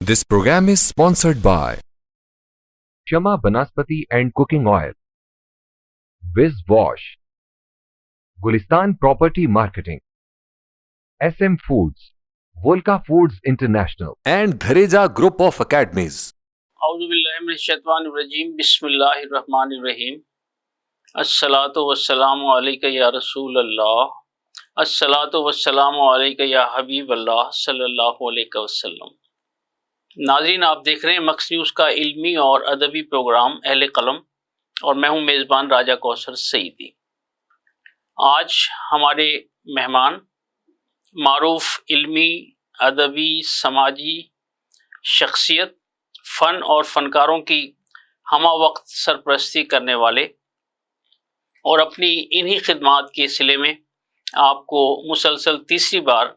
This program is sponsored by Shama Banaspati and Cooking Oil, Viz Wash, Gulistan Property Marketing, SM Foods, Volca Foods International, and Dhareja Group of Academies. औज़ुबिल्लाहिमिनश्शैतानिर्रजीम बिस्मिल्लाहिर्रहमानिर्रहीम अस्सलातु वस्सलामु अलैका या रसूल अल्लाह अस्सलातु वस्सलामु अलैका या हबीब अल्लाह सल्लल्लाहु अलैहि वसल्लम। नाज़रीन, आप देख रहे हैं मक्स न्यूज़ का इल्मी और अदबी प्रोग्राम अहले कलम और मैं हूं मेज़बान राजा कौसर सईदी। आज हमारे मेहमान मारूफ इल्मी, अदबी, समाजी शख्सियत, फ़न और फ़नकारों की हमा वक्त सरपरस्ती करने वाले और अपनी इन्हीं खिदमात के सिले में आपको मुसलसल तीसरी बार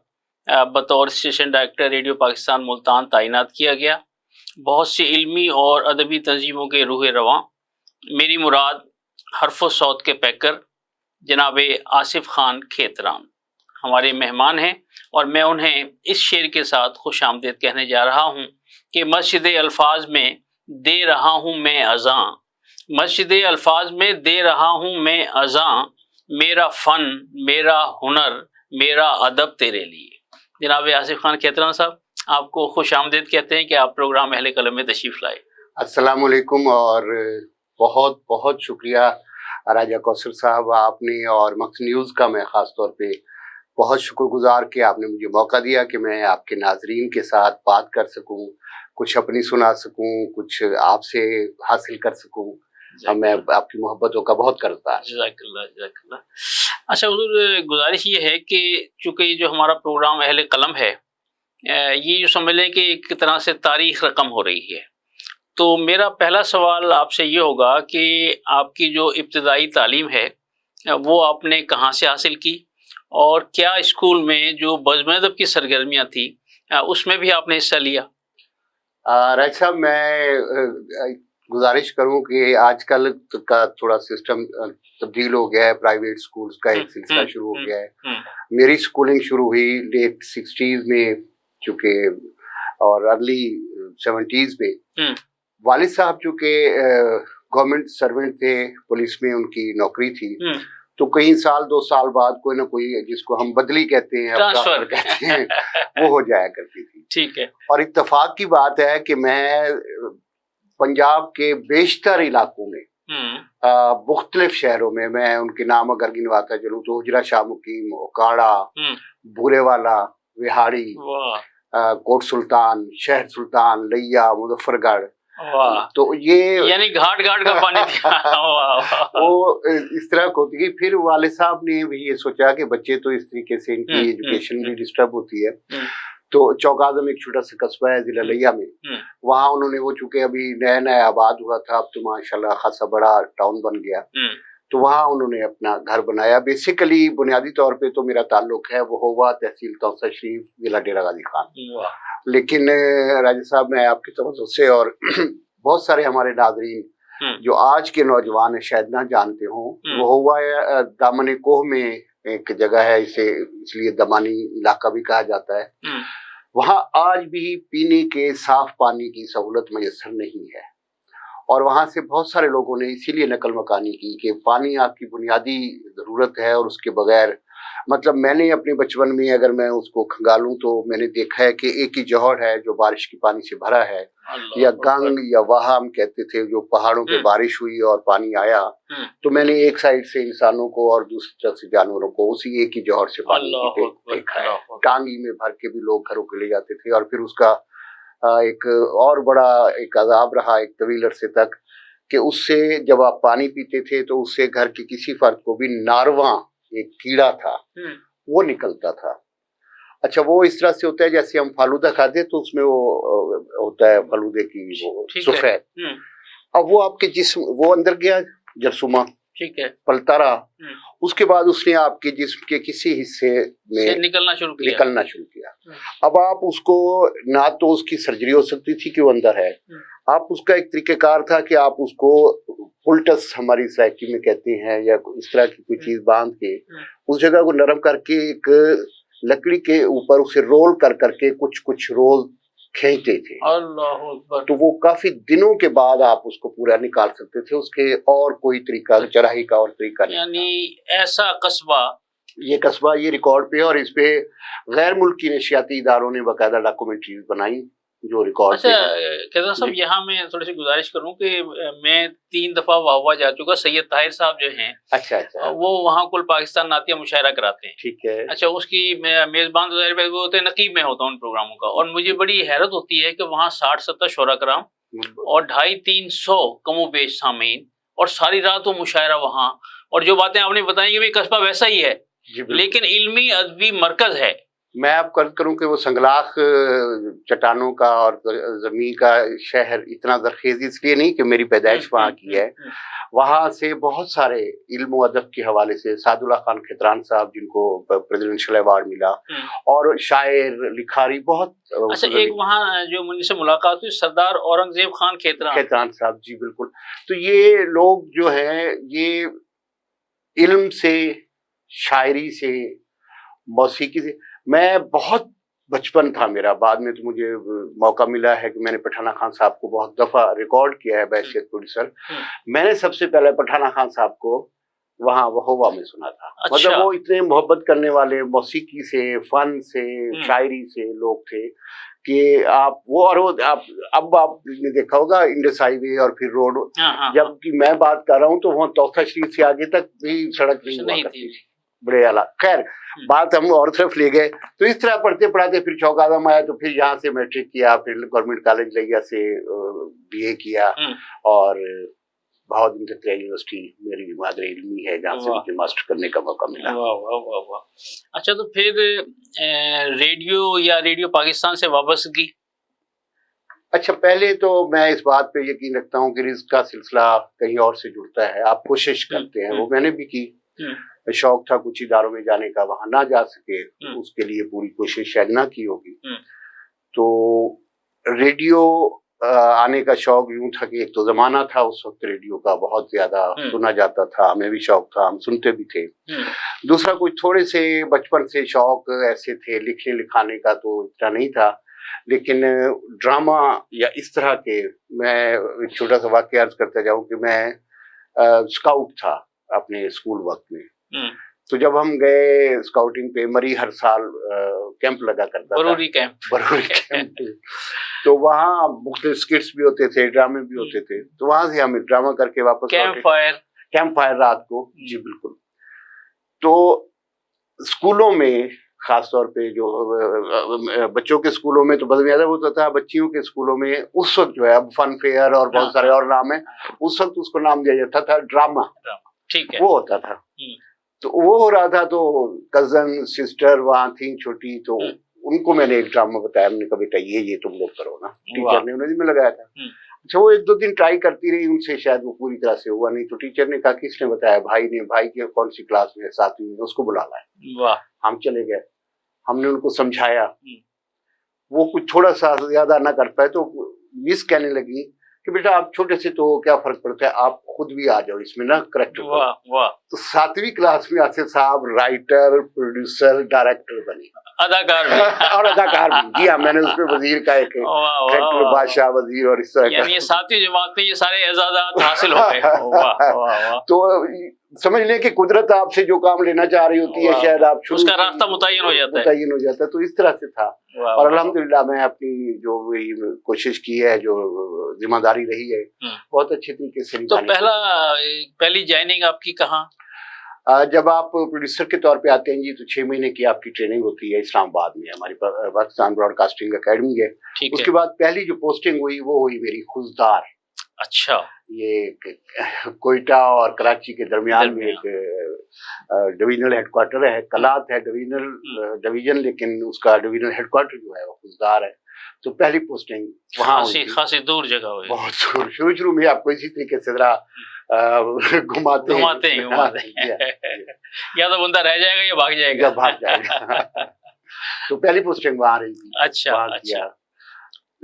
बतौर station director radio Pakistan Multan तैनात किया गया। बहुत सी इल्मी और अदबी तंजीमों के रूह रवां, मेरी मुराद हरफ सौत के पैकर जनाब आसिफ खान खेतरान हमारे मेहमान हैं और मैं उन्हें इस शेर के साथ खुश आमदीद कहने जा रहा हूँ कि मस्जिद अल्फाज में दे रहा हूँ मैं अज़ां, मस्जिद अल्फाज में दे रहा हूँ मैं अज़ां, मेरा फ़न, मेरा हुनर, मेरा अदब तेरे लिए। जनाब आसिफ खान खेतरान साहब, आपको खुश आमदीद कहते हैं कि आप प्रोग्राम अहले कलम में तशरीफ़ लाए। अस्सलाम वालेकुम और बहुत बहुत शुक्रिया राजा कौसर साहब, आपने और मक्स न्यूज़ का मैं ख़ास तौर पे बहुत शुक्रगुजार कि आपने मुझे मौका दिया कि मैं आपके नाजरीन के साथ बात कर सकूं, कुछ अपनी सुना सकूं, कुछ आपसे हासिल कर सकूं। मैं आपकी मोहब्बतों का बहुत करता है। जज़ाकल्लाह जज़ाकल्लाह। अच्छा हुज़ूर, गुजारिश ये है कि चूँकि ये जो हमारा प्रोग्राम अहले कलम है, ये जो समझ लें कि एक तरह से तारीख़ रकम हो रही है, तो मेरा पहला सवाल आपसे ये होगा कि आपकी जो इब्तदाई तालीम है वो आपने कहाँ से हासिल की और क्या स्कूल में जो बज़म-ए-अदब की सरगर्मियाँ थी उसमें भी आपने हिस्सा लिया? राज साहब, मैं गुजारिश करूं कि आजकल का थोड़ा सिस्टम तब्दील हो गया है, प्राइवेट स्कूल्स का एक सिलसिला शुरू हो गया है। मेरी स्कूलिंग शुरू हुई लेट 60s में चूँकि और अर्ली 70s में। वालिद साहब चूँकि गवर्नमेंट सर्वेंट थे, पुलिस में उनकी नौकरी थी, तो कई साल 2 साल बाद कोई ना कोई, जिसको हम बदली कहते हैं, ट्रांसफर कहते हैं, वो हो जाया करती थी। ठीक है। और इत्तेफाक की बात है कि मैं पंजाब के बेशतर इलाकों में मुख्तलिफ शहरों में, मैं उनके नाम अगर गिनवाता चलूँ तो हुजरा शाह मुकीम, ओकाड़ा, बूरेवाला, विहाड़ी, कोट सुल्तान, शहर सुल्तान, लिया, मुजफ्फरगढ़, तो ये यानी घाट घाट का पानी वो इस तरह होती गई। फिर वालिद साहब ने भी ये सोचा कि बच्चे तो इस तरीके से इनकी एजुकेशन भी डिस्टर्ब होती है, तो चौक आज़म एक छोटा सा कस्बा है जिला लिया में, वहाँ उन्होंने, वो चूंकि अभी नया नया आबाद हुआ था, अब तो माशाल्लाह खासा बड़ा टाउन बन गया, तो वहाँ उन्होंने अपना घर बनाया। बेसिकली बुनियादी तौर पे तो मेरा ताल्लुक है वो हुआ तहसील तौसा शरीफ, जिला डेरा गाजी खान। लेकिन राजा साहब, मैं आपकी तवज्जो से और बहुत सारे हमारे नाज़रीन जो आज के नौजवान शायद ना जानते हों, वो हुआ दामन कोह में एक जगह है, इसे इसलिए दमानी इलाका भी कहा जाता है। वहाँ आज भी पीने के साफ पानी की सहूलत मैसर नहीं है और वहाँ से बहुत सारे लोगों ने इसीलिए नकल मकानी की कि पानी आपकी बुनियादी ज़रूरत है और उसके बगैर, मतलब मैंने अपने बचपन में अगर मैं उसको खंगालूं तो मैंने देखा है कि एक ही जौहर है जो बारिश के पानी से भरा है, या गंग या वाहा हम कहते थे, जो पहाड़ों पे बारिश हुई और पानी आया, तो मैंने एक साइड से इंसानों को और दूसरी तरफ से जानवरों को उसी एक ही जौहर से पानी देखा है। टांगी में भर के भी लोग घरों के ले जाते थे और फिर उसका एक और बड़ा एक अजाब रहा एक तवील अरसे तक कि उससे जब आप पानी पीते थे तो उससे घर के किसी फर्द को भी नारवा, एक कीड़ा था, वो निकलता था। अच्छा, वो इस तरह से होता है जैसे हम फालूदा खाते तो उसमें वो होता है फालूदे की वो सफेद, अब वो आपके जिस्म, वो अंदर गया जरसुमा, ठीक है, पलता रहा, उसके बाद उसने आपके जिस्म के किसी हिस्से में निकलना शुरू किया। अब आप उसको, ना तो उसकी सर्जरी हो सकती थी कि वो अंदर है, आप उसका एक तरीक़ेकार था कि आप उसको पुलटस हमारी साइकी में कहते हैं, या इस तरह की कोई चीज बांध के उस जगह को नरम करके एक लकड़ी के ऊपर उसे रोल कर करके कुछ कुछ रोल खींचते थे। अल्लाह अकबर। तो वो काफी दिनों के बाद आप उसको पूरा निकाल सकते थे, उसके और कोई तरीका चढ़ाई का और तरीका नहीं। यानी ऐसा कस्बा, ये कस्बा ये रिकॉर्ड पे है और इस पे गैर मुल्की नशियाती इदारों ने बाकायदा डॉक्यूमेंट्रीज बनाई जो रिकॉर्ड अच्छा पे है। कैसा साहब, यहाँ मैं थोड़ी सी गुजारिश करूँ कि मैं 3 दफा वाहवा जा चुका। सैयद ताहिर साहब जो हैं, अच्छा अच्छा, वो वहाँ कुल पाकिस्तान नातिया मुशायरा कराते हैं। ठीक है। अच्छा, उसकी मेजबान तो ज़ाहिर है वो होते हैं, नकीब में होता हूँ उन प्रोग्रामों का। और मुझे बड़ी हैरत होती है कि वहाँ 60-70 शोरा कराम और 250-300 कमो बेश सामीन, और सारी रात वो मुशायरा वहाँ। और जो बातें आपने बताई कि भाई कस्बा वैसा ही है, लेकिन इल्मी अदबी मरकज है। मैं अब कर्ज करूं कि वो संगलाख चट्टानों का और जमीन का शहर इतना जरखेज इसलिए नहीं कि मेरी पैदाइश वहाँ की है, वहाँ से बहुत सारे इल्म व अदब के हवाले से सादुल्ला खान खितरान साहब जिनको प्रेसिडेंशियल अवार्ड मिला, और शायर लिखारी बहुत। अच्छा, एक वहाँ जो मुझसे मुलाकात हुई सरदार औरंगजेब खान खितरान साहब, जी बिल्कुल। तो ये लोग जो है ये इल्म से, शायरी से, मौसीकी से, मैं बहुत बचपन था मेरा, बाद में तो मुझे मौका मिला है कि मैंने पठाना खान साहब को बहुत दफा रिकॉर्ड किया है बैशियत प्रोड्यूसर। मैंने सबसे पहले पठाना खान साहब को वहाँ वहोवा में सुना था। अच्छा। मतलब वो इतने मोहब्बत करने वाले मौसीकी से, फन से, शायरी से लोग थे कि आप वो, और वो अब आपने देखा होगा इंडस हाईवे और फिर रोड, जबकि मैं बात कर रहा हूँ तो वहाँ तौसा शरीफ से आगे तक भी सड़क नहीं हुआ करती थी। बड़े आला। खैर, बात हम और तरफ ले गए। तो इस तरह पढ़ते पढ़ाते फिर चौक आजम आया, तो फिर यहाँ से मैट्रिक किया, फिर गवर्नमेंट कॉलेज लिया से बीए किया, और बहुत दिन तक यूनिवर्सिटी मेरी मादर इल्मी है जहाँ से मुझे मास्टर करने का मौका मिला। वाह वाह वाह वाह। अच्छा, तो फिर रेडियो या रेडियो पाकिस्तान से वापसगी? अच्छा, पहले तो मैं इस बात पे यकीन रखता हूँ कि रिज़्क का सिलसिला कहीं और से जुड़ता है, आप कोशिश करते हैं, वो मैंने भी की। शौक था कुछ इदारों में जाने का, वहां ना जा सके, उसके लिए पूरी कोशिश शायद ना की होगी। तो रेडियो आने का शौक यूं था कि एक तो जमाना था उस वक्त रेडियो का, बहुत ज्यादा सुना जाता था, हमें भी शौक था, हम सुनते भी थे। दूसरा कुछ थोड़े से बचपन से शौक ऐसे थे, लिखने लिखाने का तो इतना नहीं था, लेकिन ड्रामा या इस तरह के, मैं एक छोटा सा वाकया अर्ज करता जाऊं कि मैं स्काउट था अपने स्कूल वक्त में। तो जब हम गए स्काउटिंग पे, मरी हर साल कैंप लगा करता था, बरूरी कैंप तो वहाँ मुख्तलिफ स्किट्स भी होते थे, ड्रामे भी होते थे, तो वहां से हम ड्रामा करके वापस कैंप फायर रात को। जी बिल्कुल। तो स्कूलों में खासतौर पे जो बच्चों के स्कूलों में तो बस ज्यादा होता था, बच्चियों के स्कूलों में उस वक्त जो है, अब फन फेयर और बहुत सारे और नाम है, उस वक्त उसको नाम दिया जाता था ड्रामा। ठीक है। वो होता था। तो वो हो रहा था, तो कजन सिस्टर वहाँ थी छोटी, तो उनको मैंने एक ड्रामा बताया, मैंने कहा बेटा ये तुम लोग करो ना, टीचर ने उन्हें में लगाया था। अच्छा, वो 1-2 दिन ट्राई करती रही, उनसे शायद वो पूरी तरह से हुआ नहीं, तो टीचर ने कहा किसने बताया? भाई ने। भाई की कौन सी क्लास में? 7वीं में, उसको बुला लाए। हम चले गए, हमने उनको समझाया, वो कुछ थोड़ा सा ज्यादा ना कर पाए, तो मिस कहने लगी कि बेटा आप छोटे से तो क्या फर्क पड़ता है, आप खुद भी आ जाओ इसमें ना, करेक्टर। वाह। तो 7वीं क्लास में आसिफ साहब राइटर, प्रोड्यूसर, डायरेक्टर बने, अदाकार भी और अदाकार भी। जी हाँ, मैंने उसमें वजीर का एक कैरेक्टर, बादशाह, वजीर और इस तरह का, ये 7वीं जमात में ये सारे एजाज़ात हासिल हो गए। वाह। तो समझ लें कि कुदरत आपसे जो काम लेना चाह रही होती है, शायद आप उसका रास्ता मुतय्यन हो जाता है। तो इस तरह से था, और अल्हम्दुलिल्लाह मैं अपनी जो कोशिश की है, जो जिम्मेदारी रही है, बहुत अच्छे तरीके से। तो पहली ज्वाइनिंग आपकी कहाँ? जब आप प्रोड्यूसर के तौर पे आते हैं जी, तो 6 महीने की आपकी ट्रेनिंग होती है इस्लामाबाद में, हमारी पाकिस्तान ब्रॉडकास्टिंग अकेडमी है। उसके बाद पहली जो पोस्टिंग हुई वो हुई मेरी खुजदार। अच्छा। ये कोयटा और कराची के दरमियान में एक डिविजनल हेडक्वार्टर है, कलात है डिवीजन, लेकिन उसका डिविजनल हेडक्वार्टर जो है वो खुजदार है। तो पहली पोस्टिंग वहाँ खासी दूर जगह हुई, बहुत दूर। शुरू में आपको इसी तरीके से जरा घुमाते हैं। या तो बंदा रह जाएगा या भाग जाएगा। तो पहली पोस्टिंग वहाँ रही थी। अच्छा।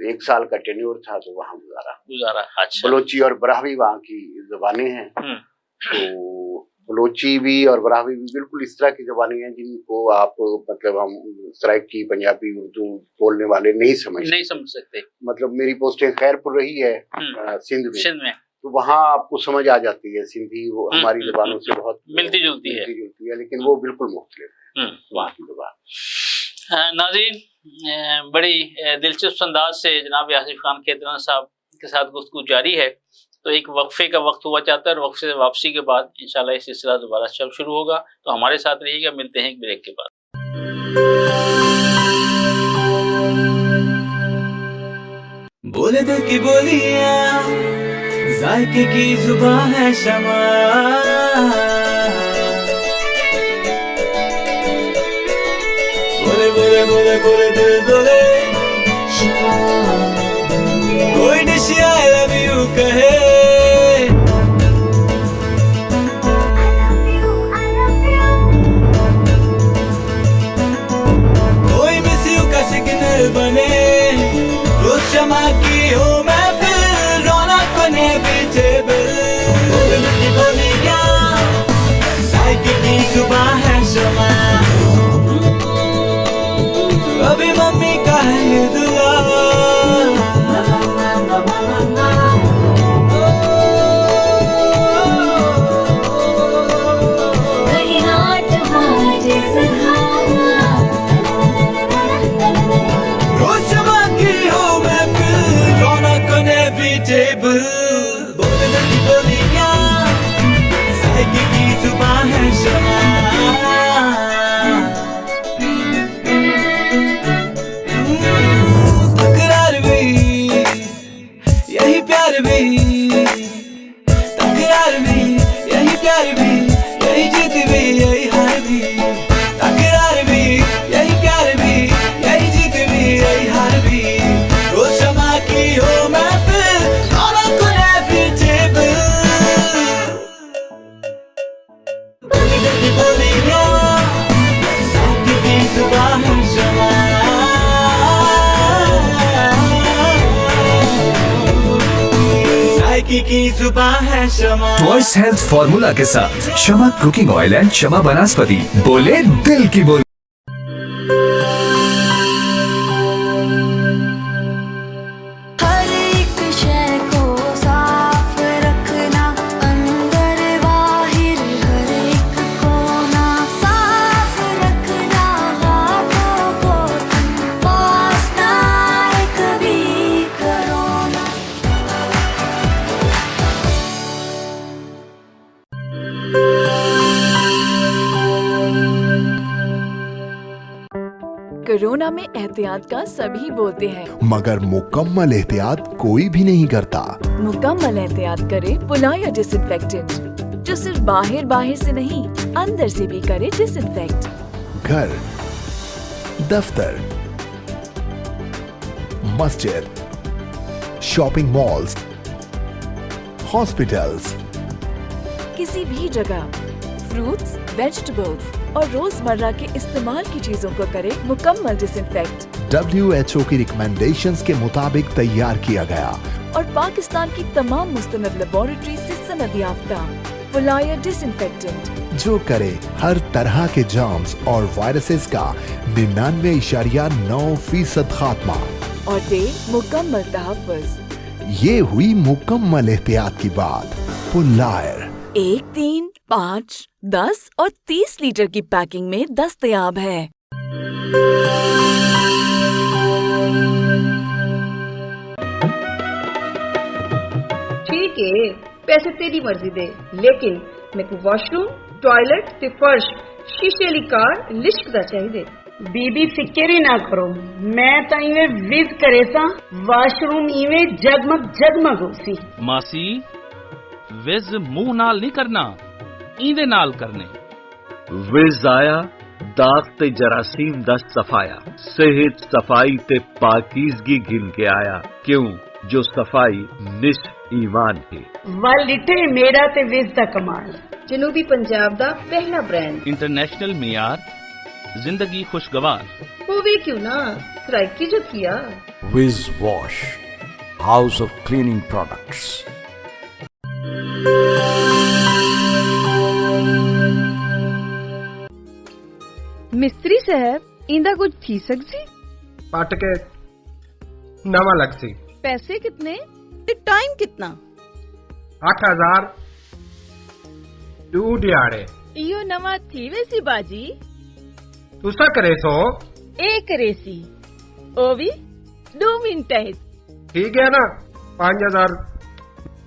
1 साल का टेन्योर था, तो वहाँ गुजारा। अच्छा। बलोची और बरावी वहाँ की ज़बानें हैं। तो बलोची भी और वरावी भी बिल्कुल इस तरह की ज़बानें हैं जिनको आप मतलब हम सराइकी पंजाबी उर्दू बोलने वाले नहीं समझ सकते। मतलब मेरी पोस्टिंग खैरपुर रही है सिंध में, तो वहाँ आपको समझ आ जाती है सिंधी, वो हमारी ज़बानों से बहुत मिलती जुलती है, लेकिन वो बिल्कुल मुख्तलिफ है वहाँ की ज़बान। नाज़रीन, बड़ी दिलचस्प अंदाज से जनाब आसिफ खान खेतराना साहब के साथ गुफ्तगू जारी है। तो एक वक्फे का वक्त हुआ चाहता है और वक्फे से वापसी के बाद इंशाल्लाह ये सिलसिला दोबारा शुरू होगा। तो हमारे साथ रहिएगा, मिलते हैं एक ब्रेक के बाद। बोले दिल की बोलियां, जायके की जुबान है शमा, बोले बोले बोले बोले दिल बोले कोई डिश आई लव यू कहे, कोई मिस यू का सिग्नल बने, रोज शमा की हो मैं फिर रौनक बने बेटेबल, बोले दिल की बोलियां, जायके की जुबान है शमा, अभी मम्मी का है ये दुआ, बोले दिल की बोलियां, जायके की जुबान है शमा, तकरार भी यही प्यार भी, तकरार भी यही प्यार भी, यही जीत भी यही हार भी, तकरार भी यही प्यार भी, यही जीत भी यही हार भी, रोज शमा की हो मैं की जुबान है शमा। वॉइस हेल्थ फॉर्मूला के साथ शमा कुकिंग ऑयल एंड शमा वनस्पति, बोले दिल की बोली। कोरोना में एहतियात का सभी बोलते हैं, मगर मुकम्मल एहतियात कोई भी नहीं करता। मुकम्मल एहतियात करे पुलाया डिसइंफेक्टेंट, जो सिर्फ बाहर से नहीं अंदर से भी करे डिसइंफेक्ट। घर, दफ्तर, मस्जिद, शॉपिंग मॉल्स, हॉस्पिटल्स, किसी भी जगह फ्रूट्स, वेजिटेबल्स और रोजमर्रा के इस्तेमाल की चीजों को करे मुकम्मल डिसइंफेक्ट। WHO की रिकमेंडेशंस के मुताबिक तैयार किया गया और पाकिस्तान की तमाम मुस्तनद लेबोरेटरी से सनद याफ्ता पुलाया डिसइंफेक्टेंट, जो करे हर तरह के जर्म्स और वायरसेस का 99.9% खात्मा और दे मुकम्मल तहफ़्फ़ुज़। ये हुई मुकम्मल एहतियात की बात। पुलायर 1, 3, 5, 10 और 30 लीटर की पैकिंग में दस्तयाब है। ठीक है, पैसे तेरी मर्जी दे, लेकिन मेरे को वॉशरूम, टॉयलेट ते फर्श शीशे ली कार लिश्क दा चाहिए। बीबी फिक्र ही ना करो, मैं तो इवें विज करे सा, वॉशरूम इवें जगमग जगमग होसी। मासी विज मुंह नाल नहीं करना, इंदे नाल करने। विज आया दाग ते जरासीम दा सफाया, सेहत सफाई ते पाकीज़गी गिन के आया, क्यों जो सफाई निश ईमान है। वल इथे मेरा ते विज दा कमाल, जनूबी पंजाब दा पहला ब्रांड, इंटरनेशनल मियार, जिंदगी खुशगवार होवे क्यों ना, सराइकी जो किया। Wiz Wash, house of cleaning products. मिस्त्री साहब इंदा कुछ थी सकसी? पट के नवा लगसी। पैसे कितने ते टाइम कितना? 8000 2 दिहाड़े। इयो नवा थी वैसी बाजी? तुसा करे सो? एक रेसी ओ भी 2 मिनट है। ठीक है ना, 5000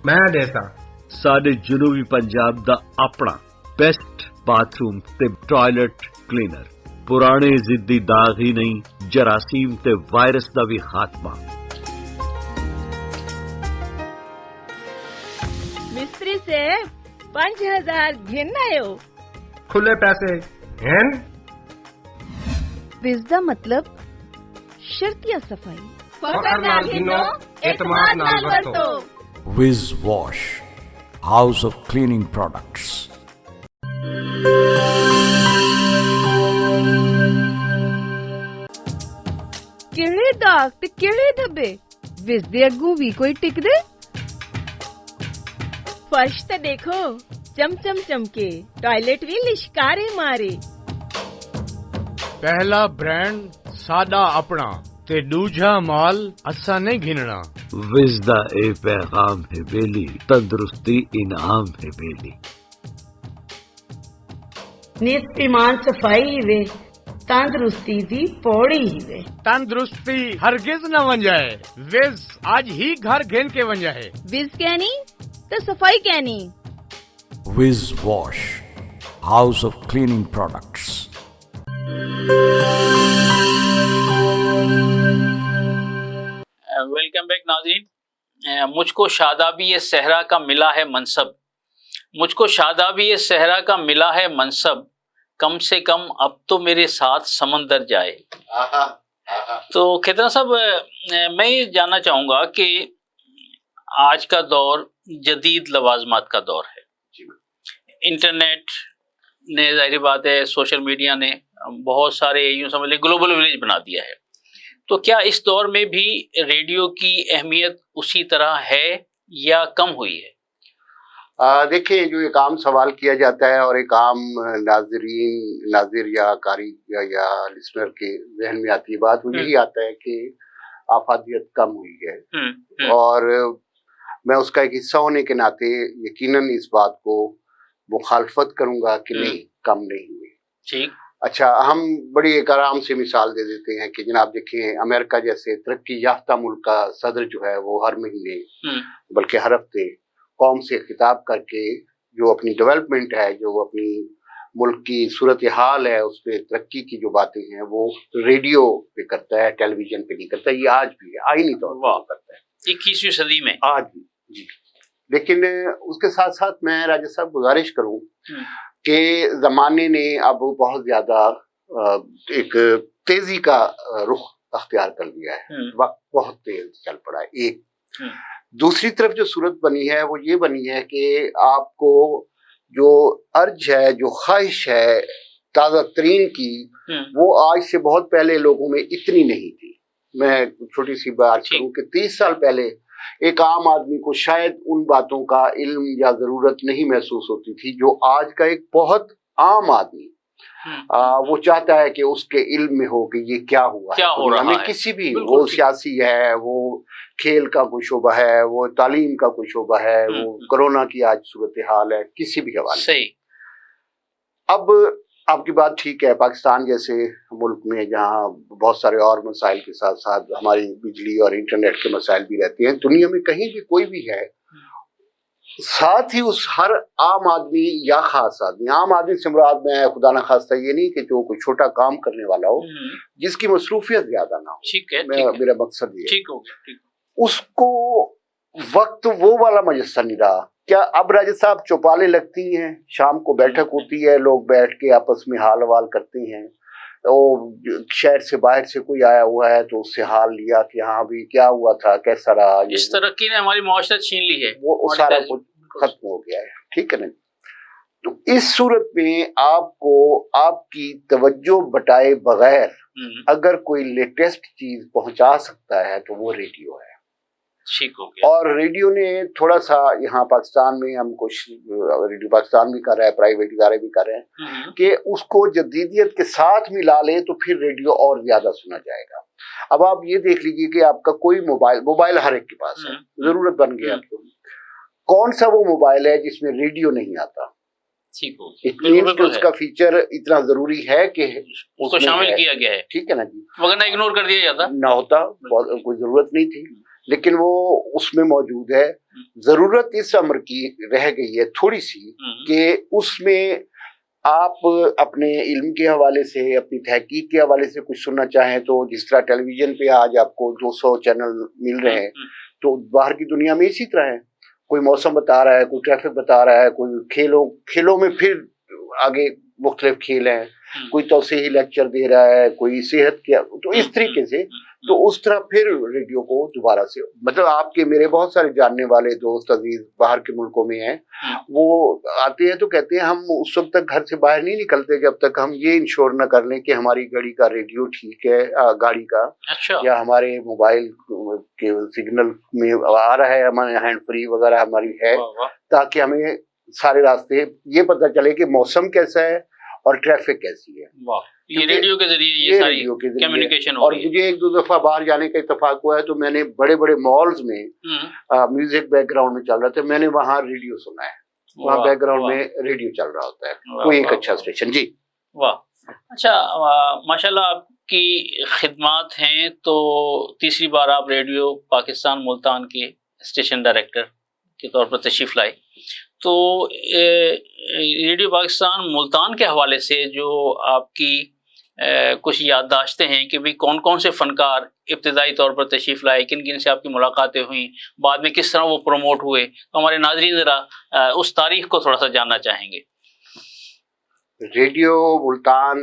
मैं देता। साडे जनूबी पंजाब दा अपना बेस्ट बाथरूम ते टॉयलेट क्लीनर, पुराने जिद्दी दाग ही नहीं, जरासीम ते वायरस दा भी खात्मा। मिस्त्री से 5000 घिन आयो। खुले पैसे हैं? विज़दा मतलब शर्तिया सफाई। फकर नाल गिनो, एतमाद नाल वरतो। Whiz Wash, House of Cleaning Products. किहड़े दाग ते किहड़े धब्बे विज़ दे अग्गू भी कोई टिक दे? फर्श ते देखो चमचम चमके, टॉयलेट भी लिशकारे मारे। पहला ब्रांड सादा अपना ते दूजा माल असा नहीं घिनना। विज़दा ए पैगाम है बेली, तंदुरुस्ती इनाम है बेली। नित ईमान सफाई ही वे, तंदुरुस्ती दी पौड़ी ही वे। तंदुरुस्ती हरगिज न बन जाए, विज आज ही घर घेन के बन जाए। विज़ कहनी तो सफाई कहनी। Whiz Wash, House of Cleaning Products. Welcome back नाज़रीन। मुझको शादाबी सहरा का मिला है मनसब, मुझको शादाबी सहरा का मिला है मनसब, कम से कम अब तो मेरे साथ समंदर जाए। तो खिदरा साहब, मैं ये जानना चाहूँगा कि आज का दौर जदीद लवाजमात का दौर है। इंटरनेट ने, जाहिर बात है, सोशल मीडिया ने बहुत सारे, यूँ समझ लें, ग्लोबल विलेज बना दिया है। तो क्या इस दौर में भी रेडियो की अहमियत उसी तरह है या कम हुई है? देखिए, जो एक आम सवाल किया जाता है और एक आम नाजिर या कारी या लिसनर के जहन में आती है बात, वो यही आता है कि आफादियत कम हुई है। और मैं उसका एक हिस्सा होने के नाते यकीनन इस बात को मुखालफत करूंगा कि नहीं, कम नहीं हुई। ठीक। अच्छा, हम बड़ी एक आराम से मिसाल दे देते हैं कि जनाब देखिए, अमेरिका जैसे तरक्की याफ्ता मुल्क का सदर जो है वो हर महीने बल्कि हर हफ्ते कौम से खिताब करके जो अपनी डेवलपमेंट है, जो अपनी मुल्क की सूरत हाल है, उस पर तरक्की की जो बातें हैं वो रेडियो पे करता है, टेलीविजन पे नहीं करता। ये आज भी है, आईनी तौर पर करता है 21वीं सदी में आज भी जी। लेकिन उसके साथ साथ मैं राजा साहब गुजारिश करूं कि जमाने ने अब बहुत ज्यादा एक तेजी का रुख अख्तियार कर लिया है, वक्त बहुत तेज चल पड़ा है। एक दूसरी तरफ जो सूरत बनी है वो ये बनी है कि आपको जो अर्ज है, जो ख्वाहिश है ताज़ा तरीन की, वो आज से बहुत पहले लोगों में इतनी नहीं थी। मैं छोटी सी बात करूं कि 30 साल पहले एक आम आदमी को शायद उन बातों का इल्म या जरूरत नहीं महसूस होती थी जो आज का एक बहुत आम आदमी वो चाहता है कि उसके इल्म में हो कि ये क्या हुआ, क्या हो रहा है। किसी भी, वो सियासी है, वो खेल का कोई शोबा है, वो तालीम का कोई शोबा है, वो कोरोना की आज सूरत हाल है, किसी भी हवाले सही। अब आपकी बात ठीक है, पाकिस्तान जैसे मुल्क में जहाँ बहुत सारे और मसाइल के साथ साथ हमारी बिजली और इंटरनेट के मसाइल भी रहते हैं, दुनिया में कहीं भी कोई भी है, साथ ही उस हर आम आदमी या खास आदमी, आम आदमी से मुराद मैं खुदा न खास्ता ये नहीं कि जो कोई छोटा काम करने वाला हो, जिसकी मसरूफियत ज्यादा ना हो, ठीक है, मेरा मकसद ये, ठीक हो गया, उसको वक्त वो वाला मुयस्सर नहीं रहा। क्या अब राजा साहब चौपालें लगती हैं, शाम को बैठक होती है, लोग बैठ के आपस में हाल वाल करते हैं, तो शहर से बाहर से कोई आया हुआ है तो उससे हाल लिया कि हाँ भी क्या हुआ था, कैसा रहा। इस तरक्की ने हमारी मुआशरत छीन ली है, वो सारा कुछ खत्म हो गया है, ठीक है ना। तो इस सूरत में आपको आपकी तवज्जो बटाए बगैर अगर कोई लेटेस्ट चीज पहुंचा सकता है तो वो रेडियो है। ठीक हो गया। और रेडियो ने थोड़ा सा यहाँ पाकिस्तान में, हम कुछ रेडियो पाकिस्तान भी कर रहा है, प्राइवेट इदारे भी कर रहे हैं कि उसको जदीदियत के साथ मिला ले तो फिर रेडियो और ज्यादा सुना जाएगा। अब आप ये देख लीजिए कि आपका कोई मोबाइल हर एक के पास है, जरूरत बन गई आपको, कौन सा वो मोबाइल है जिसमें रेडियो नहीं आता? ठीक हो, उसका फीचर इतना जरूरी है कि उसको शामिल किया गया है, ठीक है ना जी, वरना इग्नोर कर दिया जाता ना होता, कोई जरूरत नहीं थी, लेकिन वो उसमें मौजूद है। जरूरत इस अमर की रह गई है थोड़ी सी कि उसमें आप अपने इल्म के हवाले से, अपनी तहकीक के हवाले से कुछ सुनना चाहें तो जिस तरह टेलीविजन पे आज आपको 200 चैनल मिल रहे हैं, तो बाहर की दुनिया में इसी तरह है। कोई मौसम बता रहा है, कोई ट्रैफिक बता रहा है, कोई खेलों में फिर आगे मुख्तलिफ खेल हैं, कोई तौसीही लेक्चर दे रहा है, कोई सेहत के, तो इस तरीके से, तो उस तरह फिर रेडियो को दोबारा से, मतलब आपके मेरे बहुत सारे जानने वाले दोस्त अजीज बाहर के मुल्कों में हैं, वो आते हैं तो कहते हैं हम उस वक्त तक घर से बाहर नहीं निकलते जब तक हम ये इंश्योर न कर लें कि हमारी गाड़ी का रेडियो ठीक है, गाड़ी का, या हमारे मोबाइल के सिग्नल में आ रहा है, हमारे हैंड फ्री वगैरह हमारी है, ताकि हमें सारे रास्ते ये पता चले कि मौसम कैसा है और ट्रैफिक कैसी है। ये रेडियो के जरिए ये सारी कम्युनिकेशन हो रही है। और मुझे एक दो दफा बाहर जाने का इत्तेफाक हुआ है तो मैंने बड़े बड़े मॉल्स में म्यूजिक बैकग्राउंड में चल रहा था, मैंने वहाँ रेडियो सुना है, वहाँ बैकग्राउंड में रेडियो चल रहा होता है, कोई एक अच्छा स्टेशन। जी वाह, अच्छा, माशाल्लाह आपकी खिदमत हैं। तो तीसरी बार आप रेडियो पाकिस्तान मुल्तान के स्टेशन डायरेक्टर के तौर पर तशरीफ लाए, तो रेडियो पाकिस्तान मुल्तान के हवाले से जो आपकी कुछ याददाश्तें हैं कि भाई कौन कौन से फनकार इब्तदाई तौर पर तशरीफ़ लाए, किन किन से आपकी मुलाकातें हुई, बाद में किस तरह वो प्रमोट हुए, तो हमारे नाज़रीन ज़रा उस तारीख को थोड़ा सा जानना चाहेंगे। रेडियो मुल्तान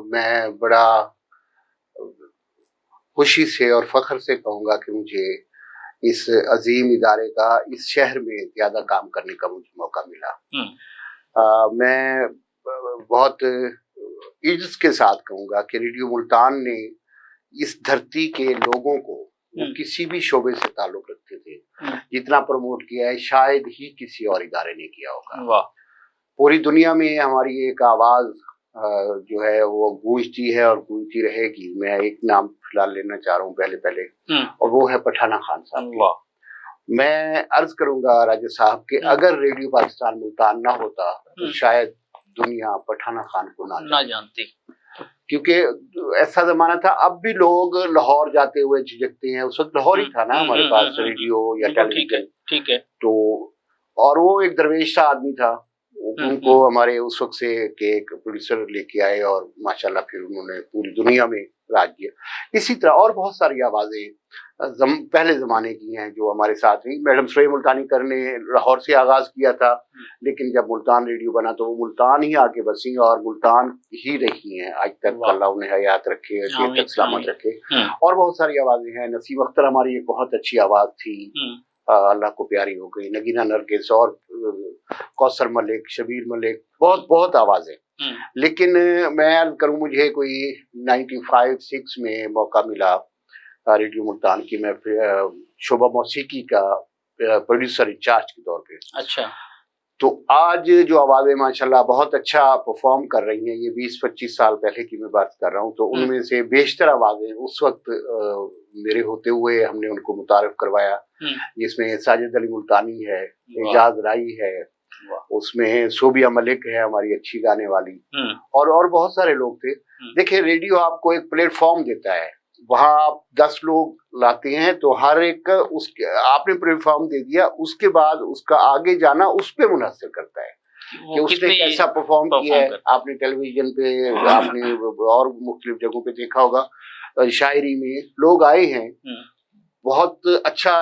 मैं बड़ा खुशी से और फ़ख्र से कहूँगा कि मुझे इस अजीम इदारे का इस शहर में ज़्यादा काम करने का मुझे मौका मिला। मैं बहुत इज्जत के साथ कहूँगा कि रेडियो मुल्तान ने इस धरती के लोगों को, वो किसी भी शोबे से ताल्लुक़ रखते थे, जितना प्रमोट किया है शायद ही किसी और इदारे ने किया होगा। पूरी दुनिया में हमारी एक आवाज़ जो है वो गूंजती है और गूंजती रहेगी। मैं एक नाम फिलहाल लेना चाह रहा हूँ पहले और वो है पठाना खान साहब। मैं अर्ज करूंगा राजा साहब के अगर रेडियो पाकिस्तान मुल्तान ना होता तो शायद दुनिया पठाना खान को ना जानती, क्योंकि ऐसा जमाना था। अब भी लोग लाहौर जाते हुए झिझकते हैं, उस वक्त लाहौर ही था ना हमारे पास रेडियो या टेलीविजन। ठीक है। तो और वो एक दरवेश सा आदमी था, उनको हमारे उस वक्त से के एक प्रोड्यूसर लेके आए और माशाल्लाह फिर उन्होंने पूरी दुनिया में राज किया। इसी तरह और बहुत सारी आवाज़ें पहले ज़माने की हैं जो हमारे साथ रही। मैडम सुरैया मुल्तानीकर ने लाहौर से आगाज़ किया था, लेकिन जब मुल्तान रेडियो बना तो वो मुल्तान ही आके बसी और मुल्तान ही रही हैं आज तक। अल्लाह उन्हें हयात रखे, सेहत तक सलामत रखे। और बहुत सारी आवाज़ें हैं। नसीम अख्तर हमारी एक बहुत अच्छी आवाज़ थी, अल्लाह को प्यारी हो गई। नगीना नरगिस और कौसर मलिक, शबीर मलिक, बहुत बहुत आवाज़ें। लेकिन मैं करूँ मुझे कोई 95-6 में मौका मिला रेडियो मुल्तान की, मैं शोबा मौसीकी का प्रोड्यूसर इंचार्ज के तौर पे। अच्छा। तो आज जो आवाज़ें माशाल्लाह बहुत अच्छा परफॉर्म कर रही हैं, ये 20-25 साल पहले की मैं बात कर रहा हूँ, तो उनमें से बेशतर आवाज़ें उस वक्त मेरे होते हुए हमने उनको मुतारिफ करवाया, जिसमें साजिद अली मुल्तानी है, एजाज राई है, उसमें सोबिया मलिक है हमारी अच्छी गाने वाली, और बहुत सारे लोग थे। देखिए रेडियो आपको एक प्लेटफॉर्म देता है, वहाँ आप 10 लोग लाते हैं तो हर एक उसके आपने प्लेटफॉर्म दे दिया, उसके बाद उसका आगे जाना उस पे मुनहसर करता है कि उसने कैसा परफॉर्म किया है। आपने टेलीविजन पे, आपने और मुख्तलिफ जगहों पे देखा होगा, शायरी में लोग आए हैं, बहुत अच्छा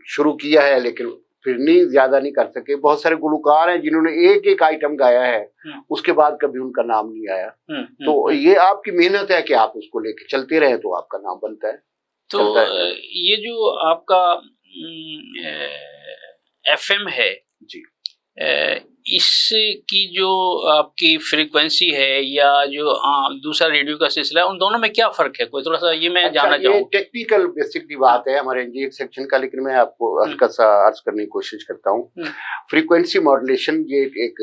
शुरू किया है, लेकिन फिर नहीं ज्यादा नहीं कर सके। बहुत सारे गुलकार हैं जिन्होंने एक एक आइटम गाया है, उसके बाद कभी उनका नाम नहीं आया। तो ये आपकी मेहनत है कि आप उसको लेके चलते रहे तो आपका नाम बनता है। तो ये जो आपका FM है जी, इसकी जो आपकी फ्रीक्वेंसी है या जो दूसरा रेडियो का सिलसिला है, उन दोनों में क्या फर्क है? कोई थोड़ा सा ये मैं जानना चाहूँगा। ये टेक्निकल बेसिकली बात है हमारे एनजीए सेक्शन का, लेकिन मैं आपको हल्का सा अर्ज करने की कोशिश करता हूँ। फ्रीक्वेंसी मॉड्यूलेशन ये एक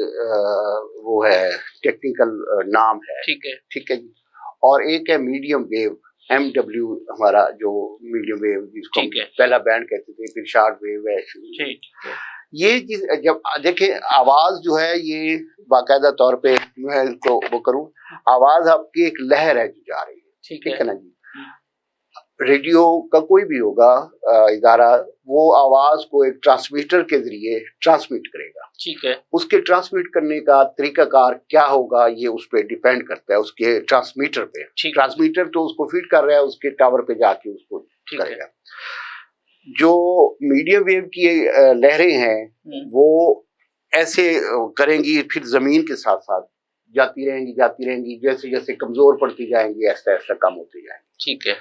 वो है टेक्निकल नाम है, ठीक है जी। और एक है मीडियम वेव, MW हमारा जो मीडियम वेव जिसको पहला बैंड कहते थे, फिर शॉर्ट वेव है। ये चीज जब देखें आवाज जो है ये बाकायदा तौर पे मैं इसको वो करूं, आवाज आपकी एक लहर है जो जा रही है, ठीक है ना जी। रेडियो का कोई भी होगा इदारा, वो आवाज को एक ट्रांसमीटर के जरिए ट्रांसमिट करेगा, ठीक है। उसके ट्रांसमिट करने का तरीकाकार क्या होगा ये उस पर डिपेंड करता है, उसके ट्रांसमीटर पे। ट्रांसमीटर तो उसको फीड कर रहा है, उसके टावर पे जाके उसको करेगा। जो मीडियम वेव की लहरें हैं वो ऐसे करेंगी, फिर जमीन के साथ साथ जाती रहेंगी, जैसे जैसे कमजोर पड़ती जाएंगी ऐसा ऐसा कम होती जाएंगी, ठीक है।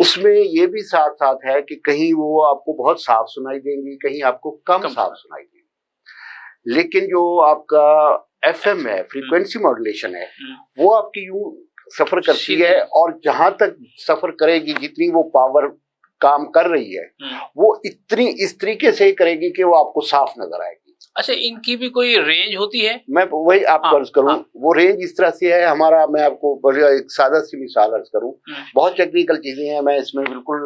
उसमें ये भी साथ साथ है कि कहीं वो आपको बहुत साफ सुनाई देंगी, कहीं आपको कम साफ सुनाई देंगी। लेकिन जो आपका FM है, फ्रीक्वेंसी मॉड्यूलेशन है, वो आपकी यूं सफर करती है और जहां तक सफर करेगी, जितनी वो पावर काम कर रही है वो इतनी इस तरीके से करेगी कि वो आपको साफ नजर आएगी। अच्छा, इनकी भी कोई रेंज होती है? मैं वही आपको अर्ज करूं, वो रेंज इस तरह से है हमारा, मैं आपको बढ़िया एक सादा सी मिसाल अर्ज करूं। बहुत टेक्निकल चीजें हैं, मैं इसमें बिल्कुल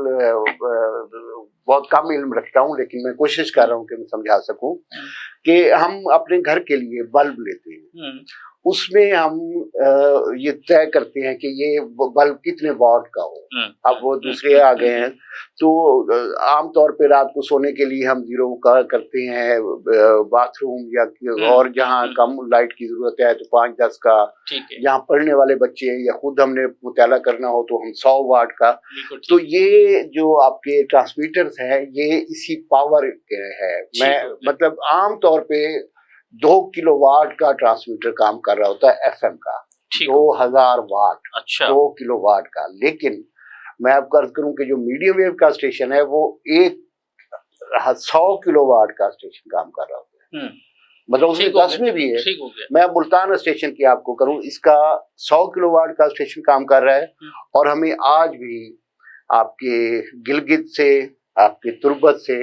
बहुत कम इल्म रखता हूं, लेकिन मैं कोशिश कर रहा हूं कि मैं समझा सकूं कि हम अपने घर के लिए बल्ब लेते हैं, उसमें हम ये तय करते हैं कि ये बल्ब कितने वॉट का हो। अब वो दूसरे आ गए हैं, तो आमतौर पे रात को सोने के लिए हम 0 का करते हैं, बाथरूम या और जहाँ कम लाइट की जरूरत है तो 5-10 का, जहाँ पढ़ने वाले बच्चे या खुद हमने मुताला करना हो तो हम 100 वाट का। तो ये जो आपके ट्रांसमीटर्स हैं ये इसी पावर के है। मैं मतलब आमतौर पे 2 किलोवाट का ट्रांसमीटर काम कर रहा होता है FM का, 2000 वाट। अच्छा। 2 किलोवाट का। लेकिन मैं आपको अर्ज करूं कि जो मीडियम वेव का स्टेशन है वो 100 किलोवाट का स्टेशन काम कर रहा होता है, मतलब उसमें 10 में भी है। मैं मुल्तान स्टेशन की आपको करूं, इसका 100 किलोवाट का स्टेशन काम कर रहा है और हमें आज भी आपके गिलगित से, आपके तुर्बत से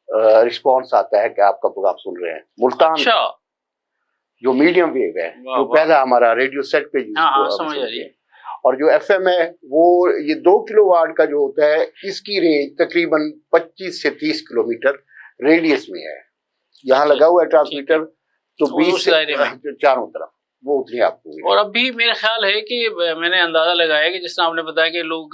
रिस्पॉन्स आता है कि आपका प्रोग्राम सुन रहे हैं। मुल्तान। अच्छा। जो मीडियम वेव है जो पहला हमारा रेडियो सेट पे समझ आ रही है, और जो FM है वो ये 2 किलोवाट का जो होता है, इसकी रेंज तकरीबन 25 से 30 किलोमीटर रेडियस में है। यहाँ लगा हुआ है ट्रांसमीटर, तो 20 चारों तरफ वो उतनी आपको। और अभी मेरा ख्याल है कि मैंने अंदाजा लगाया कि जिस तरह आपने बताया कि लोग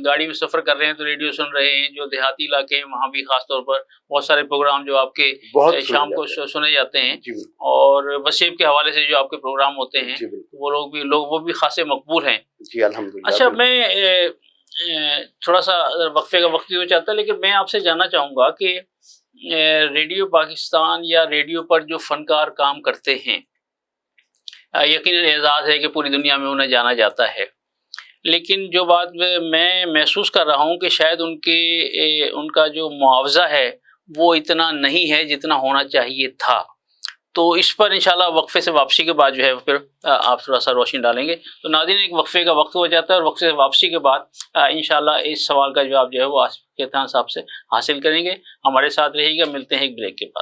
गाड़ी में सफर कर रहे हैं तो रेडियो सुन रहे हैं, जो देहाती इलाके हैं वहाँ भी खास तौर पर बहुत सारे प्रोग्राम जो आपके शाम को सुने जाते हैं, और वसीब के हवाले से जो आपके प्रोग्राम होते हैं वो भी खासे मकबूल हैं। जी अल्हम्दुलिल्लाह। अच्छा, मैं थोड़ा सा वक्फे का वक्त हो जाता है, लेकिन मैं आपसे जानना चाहूँगा कि रेडियो पाकिस्तान या रेडियो पर जो फनकार काम करते हैं, यकीनन एजाज़ है कि पूरी दुनिया में उन्हें जाना जाता है, लेकिन जो बात मैं महसूस कर रहा हूँ कि शायद उनका जो मुआवजा है वो इतना नहीं है जितना होना चाहिए था। तो इस पर इंशाल्लाह वक्फे से वापसी के बाद जो है फिर आप थोड़ा सा रोशनी डालेंगे। तो नाज़रीन, एक वक्फे का वक्त हो जाता है और वक्फे से वापसी के बाद इंशाल्लाह इस सवाल का जवाब जो है वो आसिफ खान साहब से हासिल करेंगे। हमारे साथ रहिएगा, मिलते हैं एक ब्रेक के बाद।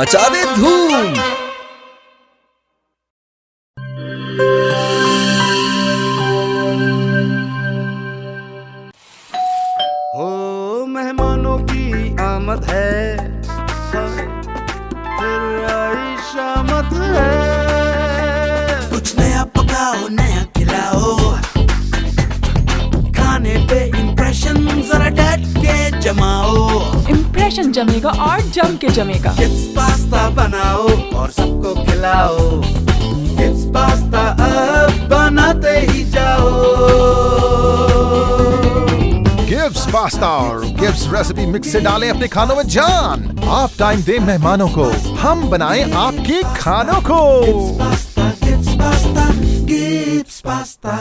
मचा दे धूम। हो मेहमानों की आमद है, फिर आई शामत है। कुछ नया पकाओ, नया खिलाओ, खाने पे इम्प्रेशन जरा डट के जमाओ। इम्प्रेशन जमेगा और जम के जमेगा। किड्स पास्ता बनाओ और सबको खिलाओ। किड्स पास्ता अब बनाते ही जाओ। गिब्स पास्ता और गिब्स रेसिपी मिक्स से डालें अपने खानों में जान। आप टाइम दें मेहमानों को, हम बनाएं आपके खानों को। Gibbs pasta, Gibbs pasta.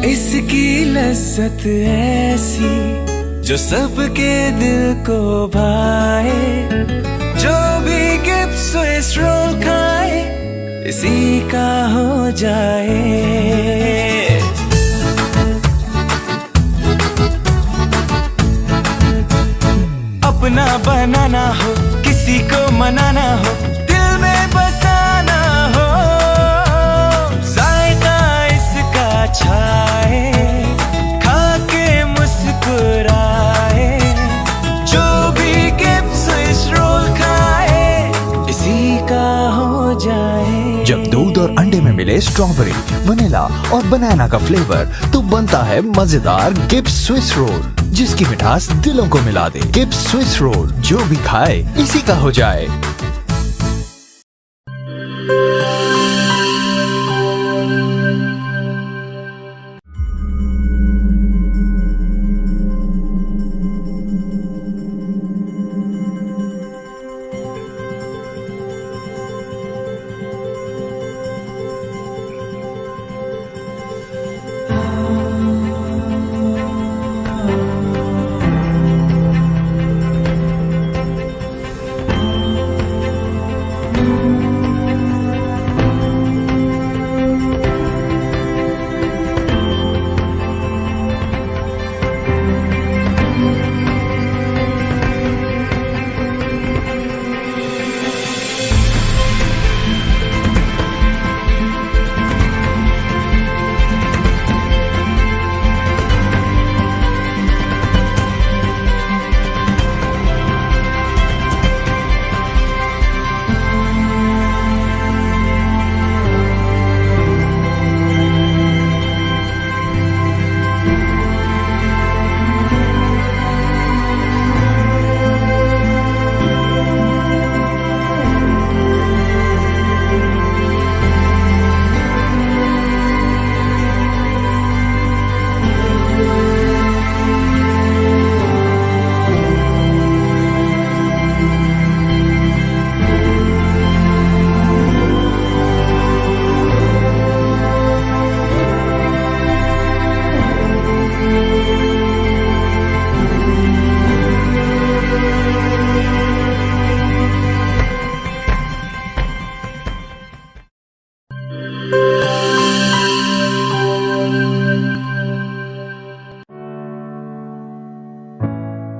इसकी लज्जत ऐसी जो सबके दिल को भाए। जो भी गिब्स स्विस रोल खाए इसी का हो जाए। अपना बनाना हो, किसी को मनाना हो, दिल में बसाना हो, जायका इसका छाए, खा के मुस्कुराए। जो भी गिब्स स्विस रोल खाए इसी का हो जाए। जब दूध और अंडे में मिले स्ट्रॉबेरी, वनीला और बनाना का फ्लेवर, तो बनता है मजेदार गिब्स स्विस रोल, जिसकी मिठास दिलों को मिला दे। गिब्स स्विस रोल, जो भी खाए इसी का हो जाए।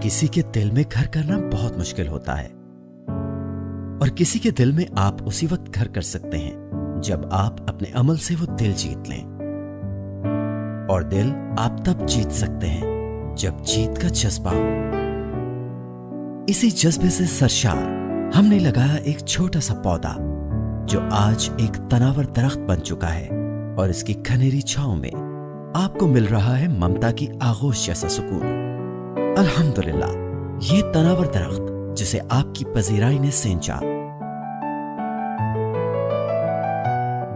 किसी के दिल में घर करना बहुत मुश्किल होता है, और किसी के दिल में आप उसी वक्त घर कर सकते हैं जब आप अपने अमल से वो दिल जीत लें। और दिल आप तब जीत सकते हैं जब जीत का जज्बा हो। इसी जज्बे से सरशार हमने लगाया एक छोटा सा पौधा जो आज एक तनावर दरख्त बन चुका है, और इसकी खनेरी छांव में आपको मिल रहा है ममता की आगोश जैसा सुकून। अल्हम्दुलिल्लाह, ये तनावर दरख्त जिसे आपकी पजीराई ने सेंचा।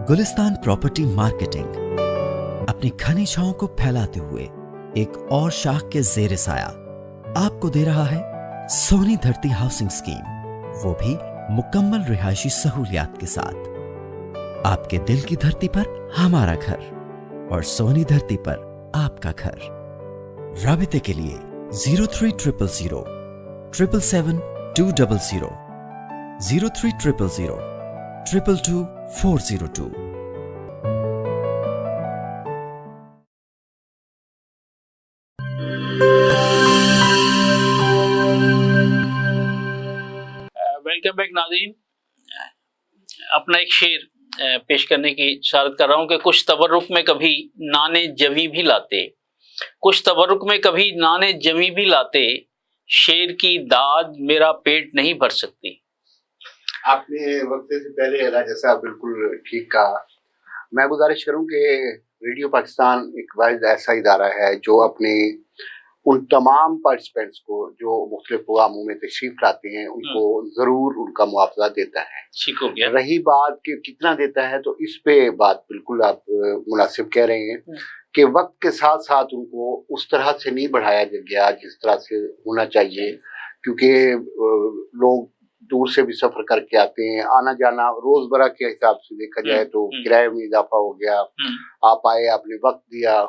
गुलिस्तान प्रॉपर्टी मार्केटिंग अपनी घनी छांव को फैलाते हुए एक और शाख के जेर साया आपको दे रहा है सोनी धरती हाउसिंग स्कीम, वो भी मुकम्मल रिहायशी सहूलियात के साथ। आपके दिल की धरती पर हमारा घर, और सोनी धरती पर आपका घर। राबिते के लिए 0300 777 200 0300 222 402। वेलकम बैक नाज़रीन। अपना एक शेर पेश करने की इशारत कर रहा हूँ कि कुछ तबरुक में कभी नाने जवी भी लाते, कुछ तबरुक में कभी नाने जवी भी लाते, शेर की दाद मेरा पेट नहीं भर सकती। आपने वक्त से पहले राजा साहब बिल्कुल ठीक कहा। मैं गुजारिश करूं कि रेडियो पाकिस्तान एक वाहिद ऐसा इदारा है जो अपने उन तमाम पार्टिसिपेंट्स को जो मुख्तलिफ प्रोग्रामों में तशरीफ लाते हैं उनको जरूर उनका मुआवजा देता है। ठीक हो गया। रही बात कि कितना देता है, तो इस पे बात बिल्कुल आप मुनासिब कह रहे हैं कि वक्त के साथ साथ उनको उस तरह से नहीं बढ़ाया गया जिस तरह से होना चाहिए, क्योंकि लोग दूर से भी सफर करके आते हैं। आना जाना रोजमर्रा के हिसाब से देखा जाए तो किराए में इजाफा हो गया। आप आए, आपने वक्त दिया,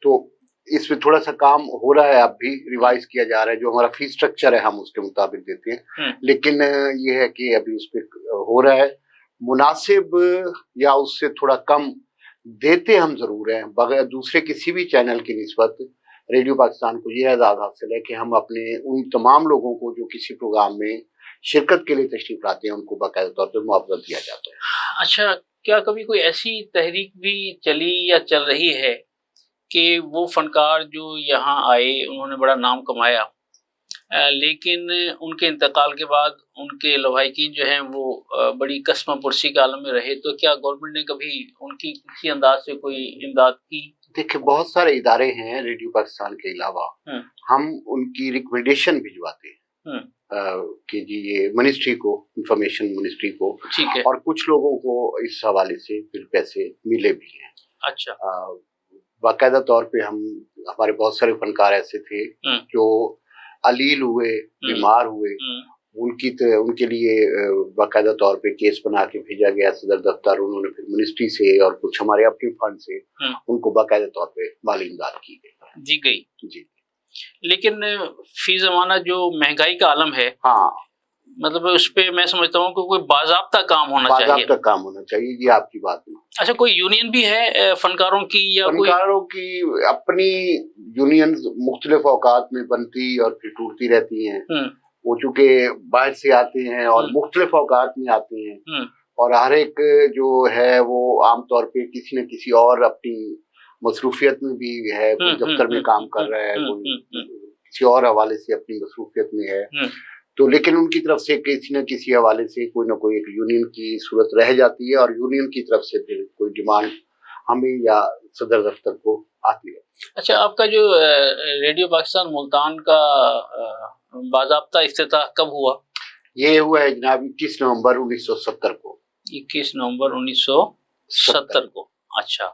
तो इसमें थोड़ा सा काम हो रहा है, अब भी रिवाइज किया जा रहा है। जो हमारा फीस स्ट्रक्चर है हम उसके मुताबिक देते हैं, लेकिन ये है कि अभी उस पर हो रहा है मुनासिब या उससे थोड़ा कम देते हम जरूर हैं। बगैर दूसरे किसी भी चैनल की निस्बत रेडियो पाकिस्तान को ये एजाज़ हासिल है कि हम अपने उन तमाम लोगों को जो किसी प्रोग्राम में शिरकत के लिए तशरीफ लाते हैं उनको बाकायदा तौर पर मुआवजा दिया जाता है। अच्छा, क्या कभी कोई ऐसी तहरीक भी चली या चल रही है कि वो फनकार जो यहाँ आए उन्होंने बड़ा नाम कमाया, लेकिन उनके इंतकाल के बाद उनके लवाहिकीन जो हैं वो बड़ी कसम पुरसी के आलम में रहे, तो क्या गवर्नमेंट ने कभी उनकी किसी अंदाज से कोई इमदाद की? देखिए, बहुत सारे इदारे हैं रेडियो पाकिस्तान के अलावा, हम उनकी रिकमेंडेशन भिजवाते हैं कि जी ये मिनिस्ट्री को, इंफॉर्मेशन मिनिस्ट्री को, ठीक है, और कुछ लोगों को इस हवाले से फिर पैसे मिले भी हैं। अच्छा, बाकायदा तौर पे हमारे बहुत सारे फनकार ऐसे थे जो अलील हुए, बीमार हुए, उनके लिए बाकायदा तौर पे केस बना के भेजा गया सदर दफ्तर। उन्होंने फिर मिनिस्ट्री से और कुछ हमारे अपने फंड से उनको बाकायदा तौर पे माली इमदाद दी गई। जी, लेकिन फी जमाना जो महंगाई का आलम है, हाँ, मतलब उस पे मैं समझता हूँ कि कोई बाज़ाब्ता काम होना चाहिए। बाज़ाब्ता काम होना चाहिए, ये आपकी बात है। अच्छा, कोई यूनियन भी है फनकारों की या फनकारों की अपनी यूनियन मुख्तलिफ औकात में बनती और फिर टूटती रहती हैं। वो चूंकि बाहर से आते हैं और मुख्तलिफ औकात में आते हैं, और हर एक जो है वो आमतौर पे किसी न किसी और अपनी मसरूफियत में भी है, कोई दफ्तर में काम कर रहा है, कोई किसी और हवाले से अपनी मसरूफियत में है, तो लेकिन उनकी तरफ से किसी न किसी हवाले से कोई ना कोई एक यूनियन की सूरत रह जाती है, और यूनियन की तरफ से फिर कोई डिमांड हमें या सदर दफ्तर को आती है। अच्छा, आपका जो रेडियो पाकिस्तान मुल्तान का बाज़ाब्ता इफ्तिताह कब हुआ? ये हुआ है जनाब 21 नवंबर 1970 को। 21 नवंबर 1970 को। अच्छा,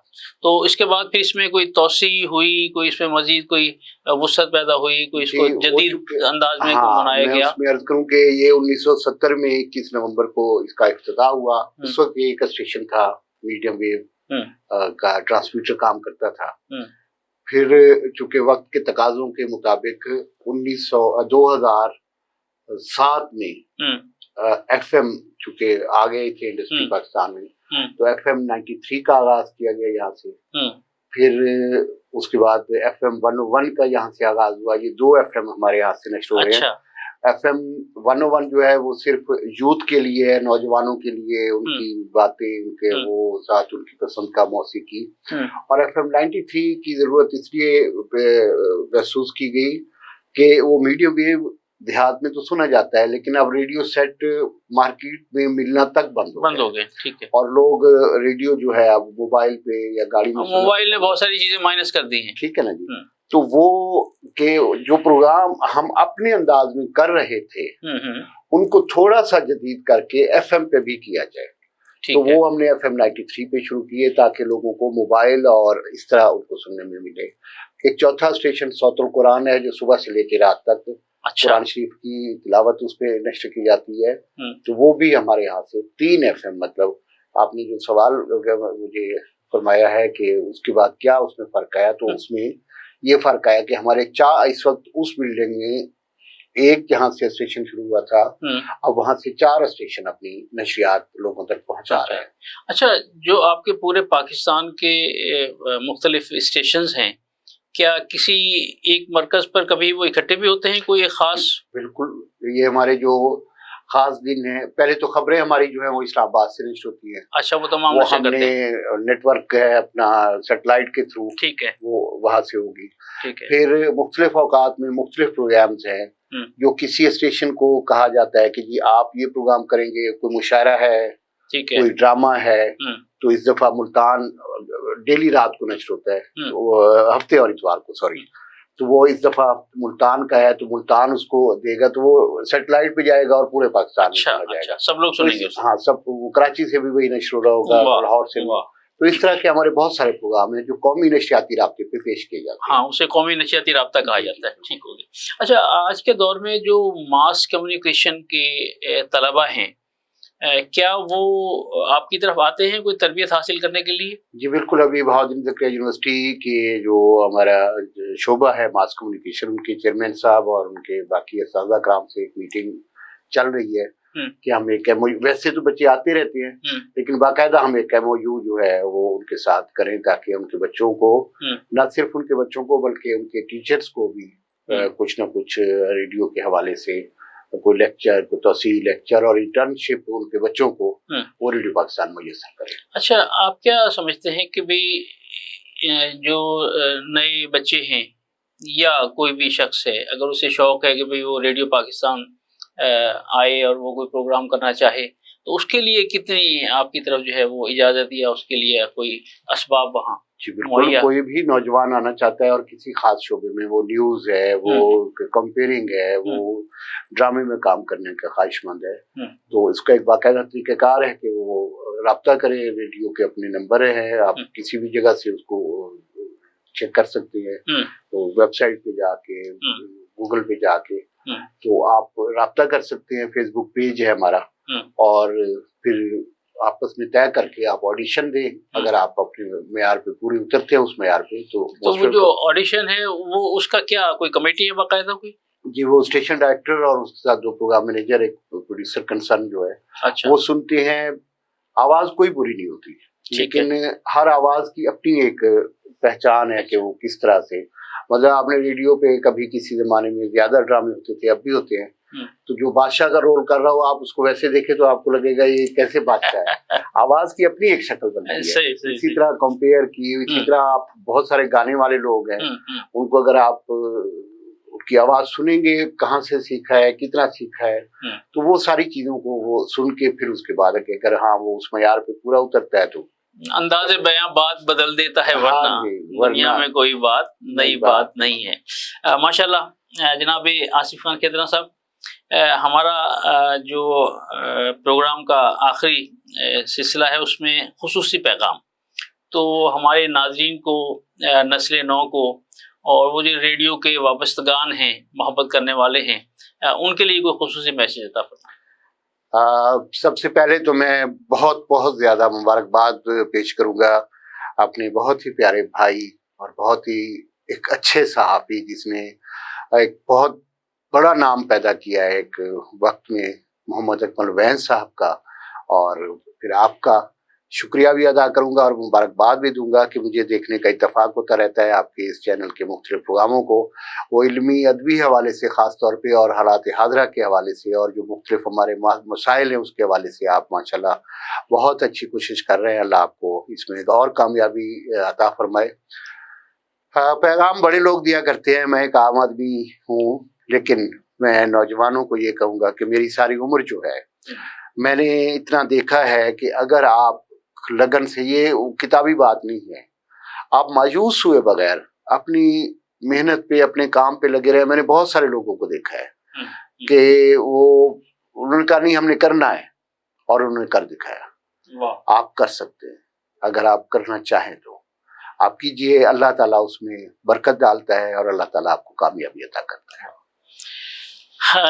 तो इसके बाद फिर इसमें कोई तोसी हुई, कोई इसमें मजीद कोई वुसअत पैदा हुई, कोई इसको जदीद अंदाज में बनाया गया? मैं अर्ज करूं कि ये 1970 में 21 नवंबर को इसका इफ्तिताह हुआ। उस वक्त ये एक स्टेशन था, मीडियम वेव का ट्रांसमीटर काम करता था। फिर चूंकि वक्त के तकाजों के मुताबिक 2007 में FM चूंकि आ गए थे इंडस्ट्री पाकिस्तान में, तो FM 93 का आगाज किया गया यहाँ से। फिर उसके बाद FM 101 का यहाँ से आगाज हुआ। ये 2 FM हमारे यहाँ से नष्ट हो रहे हैं। FM 101 जो है वो सिर्फ यूथ के लिए है, नौजवानों के लिए, उनकी बातें, उनके वो साथ उनकी पसंद का मौसीकी। और FM 93 की जरूरत इसलिए महसूस की गई कि वो मीडियम वेव देहात में तो सुना जाता है, लेकिन अब रेडियो सेट मार्केट में मिलना तक बंद हो गए। ठीक है, और लोग रेडियो जो है अब मोबाइल पे या गाड़ी में, मोबाइल ने बहुत सारी चीजें माइनस कर दी हैं। ठीक है ना जी। तो वो के जो प्रोग्राम हम अपने अंदाज में कर रहे थे उनको थोड़ा सा जदीद करके FM पे भी किया जाए। तो वो हमने FM 93 पे शुरू किए ताकि लोगों को मोबाइल और इस तरह उनको सुनने में मिले। एक चौथा स्टेशन सौतुल कुरान है जो सुबह से लेकर रात तक कुरान शरीफ की तिलावत उस पे नश्र की जाती है। तो वो भी हमारे यहाँ से 3 FM, मतलब आपने जो सवाल मुझे फरमाया है कि उसके बाद क्या उसमें फर्क आया, तो उसमें ये फर्क आया कि हमारे इस वक्त उस बिल्डिंग में एक जहाँ से स्टेशन शुरू हुआ था, अब वहाँ से 4 स्टेशन अपनी नशरियात लोगों तक पहुँचा रहे हैं। अच्छा, जो आपके पूरे पाकिस्तान के मुख्तलिफ स्टेशंस हैं, क्या किसी एक मरकज पर कभी वो इकट्ठे भी होते हैं, कोई खास? बिल्कुल, ये हमारे जो खास दिन है, पहले तो खबरें हमारी जो है वो इस्लामाबाद से नशर होती हैं। अच्छा, वो तमाम वो नशर हमने करते हैं। नेटवर्क है अपना सैटेलाइट के थ्रू, ठीक है, वो वहाँ से होगी। ठीक है। फिर मुख्तलिफ औकात में मुख्तलिफ प्रोग्राम्स हैं, जो किसी स्टेशन को कहा जाता है कि जी आप ये प्रोग्राम करेंगे, कोई मुशायरा है, ठीक है, कोई ड्रामा है, तो इस दफा मुल्तान डेली रात को नशर होता है, तो हफ्ते और इतवार को, सॉरी, तो वो इस दफा मुल्तान का है तो मुल्तान उसको देगा, तो वो सैटेलाइट पे जाएगा और पूरे पाकिस्तान में चला जाएगा। सब लोग सुनेंगे। हाँ, सब, कराची से भी वही नशर हो रहा होगा, लाहौर से भी। तो इस तरह के हमारे बहुत सारे प्रोग्राम हैं जो कौमी नशियाती राब्ते पे पेश किए जाते हैं। हाँ, उसे कौमी नशियाती राब्ता कहा जाता है। ठीक हो गया। अच्छा, आज के दौर में जो मास कम्युनिकेशन के तलबा हैं, क्या वो आपकी तरफ आते हैं कोई तरबियत हासिल करने के लिए? जी बिल्कुल, अभी बहाउद्दीन ज़किया यूनिवर्सिटी के जो हमारा शोबा है मास कम्युनिकेशन, उनके चेयरमैन साहब और उनके बाकी असातिज़ा कराम से एक मीटिंग चल रही है कि हम एक MOU, वैसे तो बच्चे आते रहते हैं, लेकिन बाकायदा हम एक MOU जो है वो उनके साथ करें, ताकि उनके बच्चों को, न सिर्फ उनके बच्चों को बल्कि उनके टीचर्स को भी कुछ न कुछ रेडियो के हवाले से कोई लेक्चर, कोई तौसील लेक्चर और इंटर्नशिप उनके बच्चों को वो रेडियो पाकिस्तान मुयस्सर करें। अच्छा, आप क्या समझते हैं कि भाई जो नए बच्चे हैं या कोई भी शख्स है, अगर उसे शौक है कि भाई वो रेडियो पाकिस्तान आए और वो कोई प्रोग्राम करना चाहे, तो उसके लिए कितनी आपकी तरफ जो है वो इजाज़त या उसके लिए कोई असबाब वहाँ? जी बिल्कुल, कोई भी नौजवान आना चाहता है और किसी खास शोबे में, वो न्यूज़ है, वो कंपेयरिंग है, वो ड्रामे में काम करने का ख्वाहिशमंद है, तो इसका एक बाकायदा तरीक़ाकार है कि वो राब्ता करे। रेडियो के अपने नंबर हैं, आप किसी भी जगह से उसको चेक कर सकते हैं, तो वेबसाइट पे जाके, गूगल पे जाके तो आप राब्ता कर सकते हैं। फेसबुक पेज है हमारा, और फिर आपस में तय करके आप ऑडिशन दें, अगर आप अपने मेयार पे पूरी उतरते हैं उस मेयार पे, तो वो जो ऑडिशन है वो उसका क्या कोई कमेटी है बाकायदा कोई? जी, वो स्टेशन डायरेक्टर और उसके साथ 2 प्रोग्राम मैनेजर, एक प्रोड्यूसर कंसर्न जो है, अच्छा, वो सुनते हैं। आवाज कोई बुरी नहीं होती, लेकिन हर आवाज की अपनी एक पहचान है कि वो किस तरह से, मतलब आपने रेडियो पे कभी किसी जमाने में ज्यादा ड्रामे होते थे, अब भी होते हैं, तो जो बादशाह का रोल कर रहा हो आप उसको वैसे देखे तो आपको लगेगा ये कैसे बादशाह है। आवाज की अपनी एक शक्ल बनती है। इसी तरह कंपेयर की, इसी तरह आप बहुत सारे गाने वाले लोग हैं, उनको अगर आप उनकी आवाज सुनेंगे, कहाँ से सीखा है, कितना सीखा है, तो वो सारी चीजों को वो सुन के फिर उसके बाद अगर हाँ वो उस मयार पे पूरा उतरता है तो अंदाज़े बयां बात बदल देता है, वरना दुनिया में कोई बात नई बात नहीं है। माशाल्लाह जनाब आसिफ खान खेतरा साहब, हमारा जो प्रोग्राम का आखिरी सिलसिला है उसमें खुसूसी पैगाम, तो हमारे नाज़रीन को, नस्ल नौ को, और वो जो रेडियो के वाबस्तगान हैं, मोहब्बत करने वाले हैं, उनके लिए कोई खुसूसी मैसेज अता फरमाएं। सबसे पहले तो मैं बहुत बहुत ज़्यादा मुबारकबाद पेश करूँगा अपने बहुत ही प्यारे भाई और बहुत ही एक अच्छे सहाफ़ी, जिसने एक बहुत बड़ा नाम पैदा किया है एक वक्त में, मोहम्मद अकमल वैन साहब का, और फिर आपका शुक्रिया भी अदा करूंगा और मुबारकबाद भी दूंगा कि मुझे देखने का इत्तेफाक होता रहता है आपके इस चैनल के मुख्तलिफ प्रोग्रामों को, वो इल्मी अदबी हवाले से ख़ास तौर पे, और हालात हाज़रा के हवाले से, और जो मुख्तलिफ हमारे मसाइल हैं उसके हवाले से आप माशाल्लाह बहुत अच्छी कोशिश कर रहे हैं। अल्लाह आपको इसमें और कामयाबी अता फरमाए। पैगाम बड़े लोग दिया करते हैं, मैं एक आम आदमी हूँ, लेकिन मैं नौजवानों को ये कहूँगा कि मेरी सारी उम्र जो है, मैंने इतना देखा है कि अगर आप लगन से, ये किताबी बात नहीं है, आप मायूस हुए बगैर अपनी मेहनत पे, अपने काम पे लगे रहे। मैंने बहुत सारे लोगों को देखा है कि वो उन्होंने कहा नहीं हमने करना है, और उन्होंने कर दिखाया। आप कर सकते हैं, अगर आप करना चाहें तो आप कीजिए, अल्लाह ताला उसमें बरकत डालता है और अल्लाह ताला आपको कामयाबी अता करता है।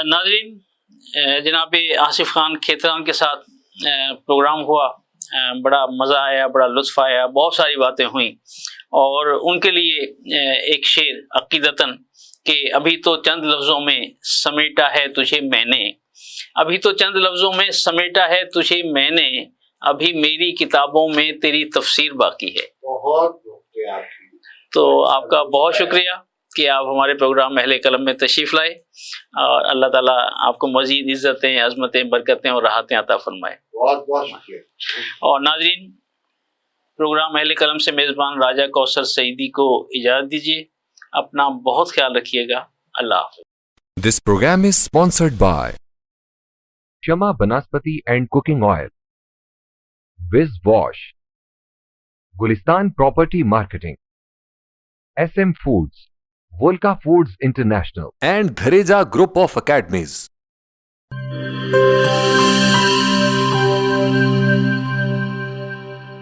नाज़रीन, जनाब आसिफ खान खेतरान के साथ प्रोग्राम हुआ, बड़ा मज़ा आया, बड़ा लुत्फ़ आया, बहुत सारी बातें हुई, और उनके लिए एक शेर अक़ीदतन कि अभी तो चंद लफ्जों में समेटा है तुझे मैंने, अभी तो चंद लफ्जों में समेटा है तुझे मैंने, अभी मेरी किताबों में तेरी तफसीर बाकी है। बहुत शुक्रिया। तो आपका बहुत शुक्रिया कि आप हमारे प्रोग्राम अहले कलम में तशरीफ़ लाए, और अल्लाह ताला आपको मज़ीद इज़्ज़तें, अज़मतें, बरकतें और राहतें अता फरमाए। बहुत बहुत शुक्रिया। और नाज़रीन, प्रोग्राम अहले कलम से मेज़बान राजा कौसर सईदी को इजाज़त दीजिए। अपना बहुत ख्याल रखिएगा। अल्लाह हाफ़िज़। This program is sponsored by Shama Banaspati and Cooking Oil, Wiz Wash, Gulistan Property Marketing, SM Foods, Volca Foods International, and Dhareja Group of Academies.